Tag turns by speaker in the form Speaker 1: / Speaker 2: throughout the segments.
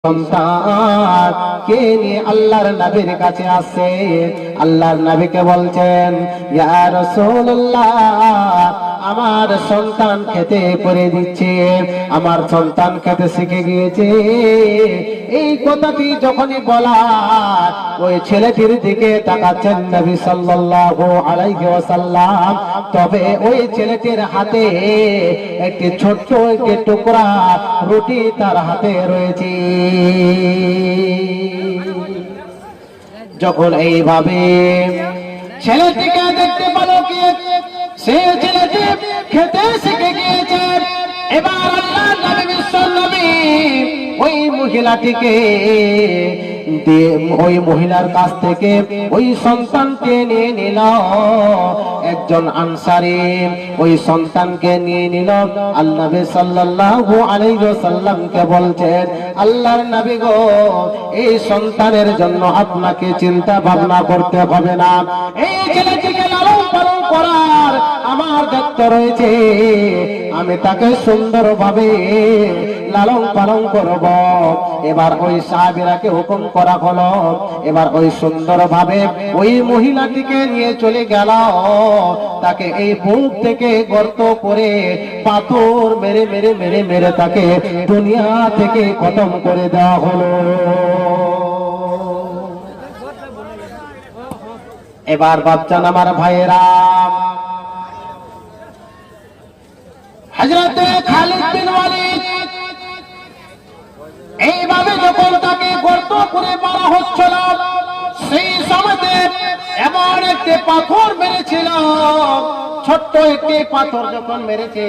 Speaker 1: সন্তান কে নিয়ে আল্লাহর নবীর কাছে আসে, আল্লাহর নবীকে বলছেন, ইয়া রাসূলুল্লাহ, আমার সন্তান খেতে করে দিচ্ছে, আমার সন্তান খেতে শিখে গিয়েছে। এই কথাটি যখনই বলা, ওই ছেলেটির দিকে তাকাচ্ছেন নবী সাল্লাল্লাহু আলাইহি ওয়াসাল্লাম। তবে ওই ছেলেটির হাতে একটি ছোট্ট একটি টুকরা রুটি তার হাতে রয়েছে। যখন এইভাবে ছেলেটিকে দেখতে পেল, কি সে ছেলেটি খেতে শিখে গিয়েছে। এবার আল্লাহর নবী বিশ্ব নবী ওই মহিলাটিকে ওই মহিলার কাছ থেকে ওই সন্তানকে নিয়ে নিল। একজন আনসারী ওই সন্তানকে নিয়ে নিল। আল্লাহ নবী সাল্লাল্লাহু আলাইহি ওয়াসাল্লামকে বলছেন, আল্লাহর নবী গো, এই সন্তানের জন্য আপনাকে চিন্তা ভাবনা করতে হবে না, এই ছেলেটিকে লালন পালন করার আমার দায়িত্ব রয়েছে। আমি তাকে সুন্দরভাবে লালন পালন করব। এবার ওই সাহাবীরাকে হুকুম করা হলো, এবার ওই সুন্দরভাবে ওই মহিলাটিকে নিয়ে চলে গেল। তাকে এই বুক থেকে গর্ত করে পাথর মেরে মেরে মেরে মেরে তাকে দুনিয়া থেকে খতম করে দেওয়া হলো। এবার বাচ্চান আমার ভাইয়েরা, হযরত খালিদ বিন ওয়ালিদ এইভাবে যখন তাকে গর্ত করে মারা হচ্ছিল, সেই সময়তে এমন একটি পাথর মেরেছিল। ছোট্ট একটি পাথর যখন মেরেছে,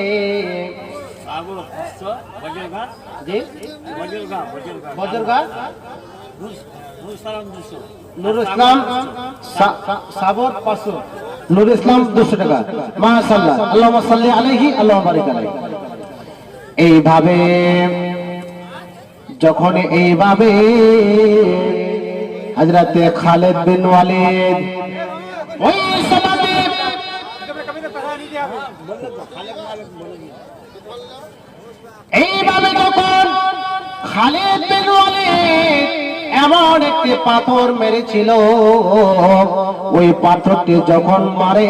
Speaker 1: নুর ইসলাম সাবর 500, নুর ইসলাম 200 টাকা। মাশাআল্লাহ, আল্লাহুম্মা সাল্লি আলাইহি, আল্লাহুম্মা বারিক আলাইহি। এইভাবে যখন এইভাবে হযরত খালিদ বিন ওয়ালিদ ওই সমাজে এইভাবে যখন খালিদ বিন ওয়ালিদ এমন একটি পাথর মেরেছিল, ওই পাথরটি যখন মারে,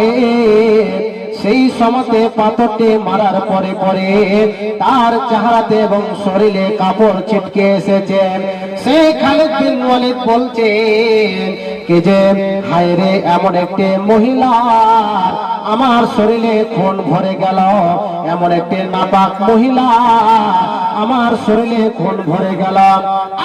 Speaker 1: সেই সময়তে পাথরটি মারার পরে পরে তার চেহারাতে এবং শরীরে কাপড় ছিটকে এসেছে। সে খালিদ বিন ওয়ালিদ বলছে কি যে, হায় রে, এমন একটি মহিলা আমার শরীরে খুন ভরে গেল, এমন একটি নাপাক মহিলা আমার শরীরে খুন ভরে গেল।